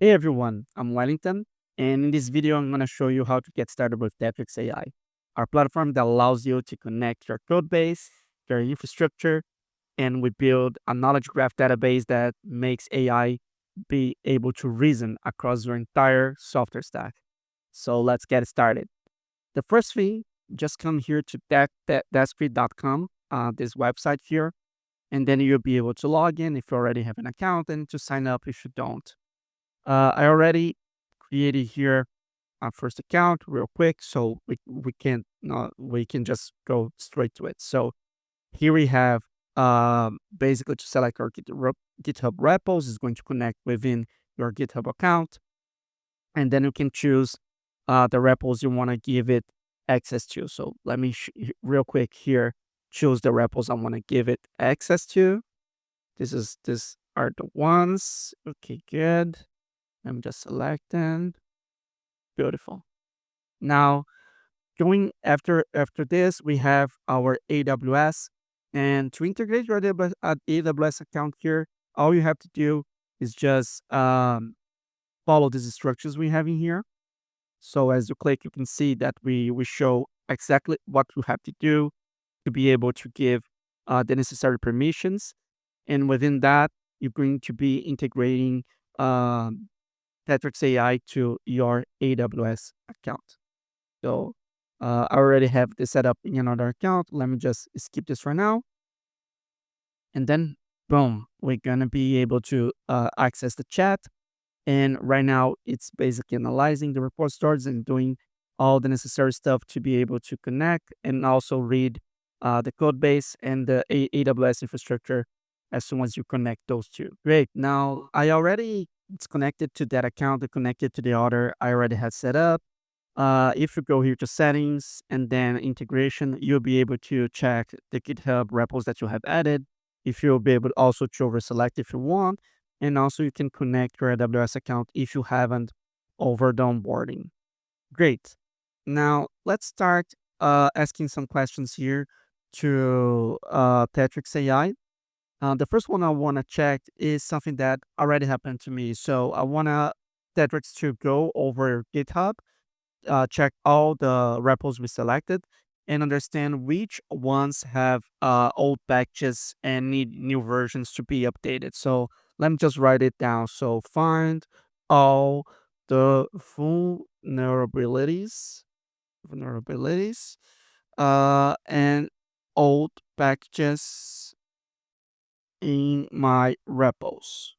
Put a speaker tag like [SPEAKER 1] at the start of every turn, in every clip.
[SPEAKER 1] Hey everyone, I'm Wellington, and in this video, I'm going to show you how to get started with Tetrix AI, our platform that allows you to connect your code base, your infrastructure, and we build a knowledge graph database that makes AI be able to reason across your entire software stack. So let's get started. The first thing, just come here to desktop.com, this website here, and then you'll be able to log in if you already have an account and to sign up if you don't. I already created here our first account real quick, so we can just go straight to it. So here we have basically to select our GitHub repos is going to connect within your GitHub account, and then you can choose the repos you want to give it access to. So let me real quick here choose the repos I want to give it access to. This are the ones. Okay, good. I'm just selecting. Beautiful. Now, going after this, we have our AWS. And to integrate your AWS account here, all you have to do is just follow these instructions we have in here. So as you click, you can see that we show exactly what you have to do to be able to give the necessary permissions. And within that, you're going to be integrating um, Tetrix AI to your AWS account. So I already have this set up in another account. Let me just skip this for now. And then, boom, we're going to be able to access the chat. And right now, it's basically analyzing the repositories and doing all the necessary stuff to be able to connect and also read the code base and the AWS infrastructure as soon as you connect those two. Great. Now, it's connected to that account, it connected to the other I already had set up. If you go here to settings and then integration, you'll be able to check the GitHub repos that you have added. If you'll be able also to overselect if you want. And also you can connect your AWS account if you haven't over the onboarding. Great. Now let's start asking some questions here to Tetrix AI. The first one I want to check is something that already happened to me. So I want to Tetrix to go over GitHub, check all the repos we selected and understand which ones have old patches and need new versions to be updated. So let me just write it down. So find all the vulnerabilities, and old packages in my repos.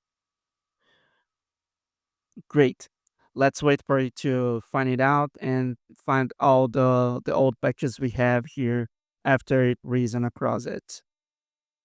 [SPEAKER 1] Great. Let's wait for it to find it out and find all the old packages we have here after it reason across it.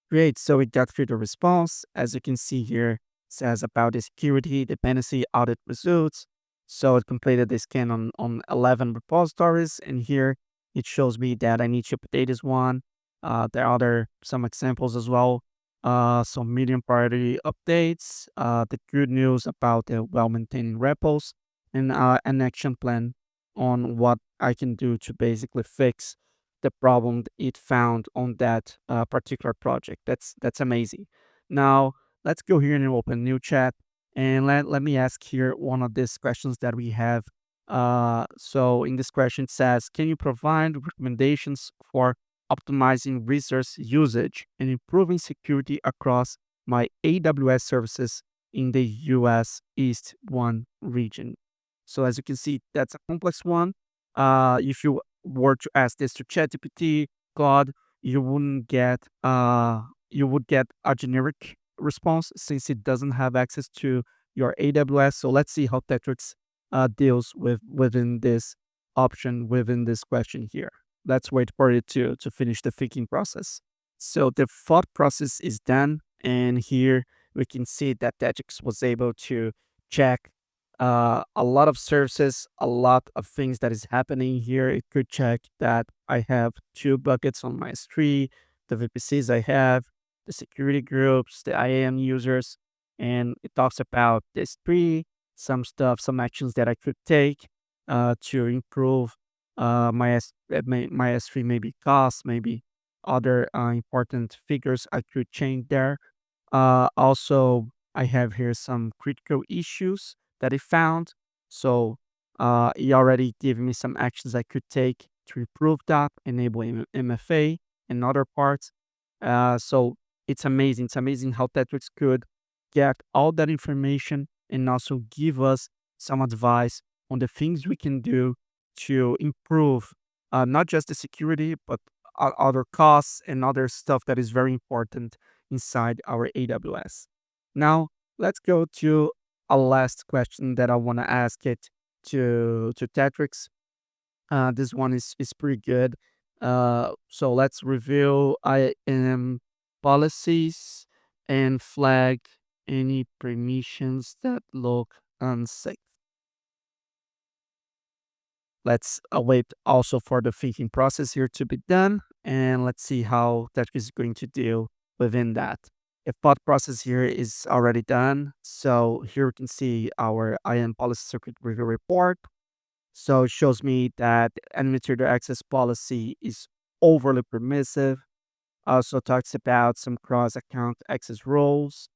[SPEAKER 1] Great. So it got through the response. As you can see here, it says about the security dependency audit results. So it completed the scan on 11 repositories. And here it shows me that I need to update this one. There are some examples as well. Some medium priority updates. The good news about the well-maintained repos and an action plan on what I can do to basically fix the problem it found on that particular project. That's amazing. Now let's go here and open new chat and let me ask here one of these questions that we have. So in this question it says, can you provide recommendations for optimizing resource usage and improving security across my AWS services in the US East 1 region? So as you can see, that's a complex one. If you were to ask this to ChatGPT, Claude, you wouldn't get you would get a generic response since it doesn't have access to your AWS. So let's see how Tetrix deals within this option within this question here. Let's wait for it to finish the thinking process. So the thought process is done, and here we can see that Tetrix was able to check a lot of services, a lot of things that is happening here. It could check that I have two buckets on my S3, the VPCs I have, the security groups, the IAM users, and it talks about the S3, some stuff, some actions that I could take to improve my S3, maybe costs, maybe other important figures I could change there. Also, I have here some critical issues that it found. So it already gave me some actions I could take to improve that, enable MFA and other parts. So it's amazing. It's amazing how Tetrix could get all that information and also give us some advice on the things we can do to improve not just the security, but other costs and other stuff that is very important inside our AWS. Now, let's go to a last question that I want to ask it to Tetrix. This one is pretty good. So let's review IAM policies and flag any permissions that look unsafe. Let's wait also for the thinking process here to be done, and let's see how that is going to deal within that. If thought process here is already done, so here we can see our IAM policy circuit review report. So it shows me that administrator access policy is overly permissive. Also talks about some cross-account access roles,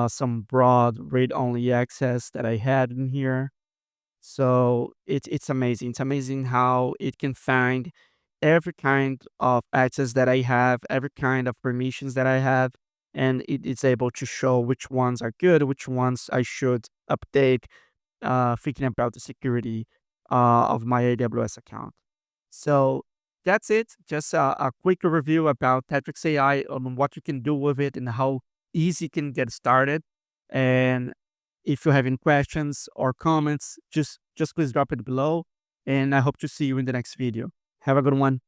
[SPEAKER 1] some broad read-only access that I had in here. So it's amazing. It's amazing how it can find every kind of access that I have, every kind of permissions that I have, and it's able to show which ones are good, which ones I should update, thinking about the security of my AWS account. So that's it. Just a quick review about Tetrix AI on what you can do with it and how easy you can get started. And if you have any questions or comments, just please drop it below. And I hope to see you in the next video. Have a good one.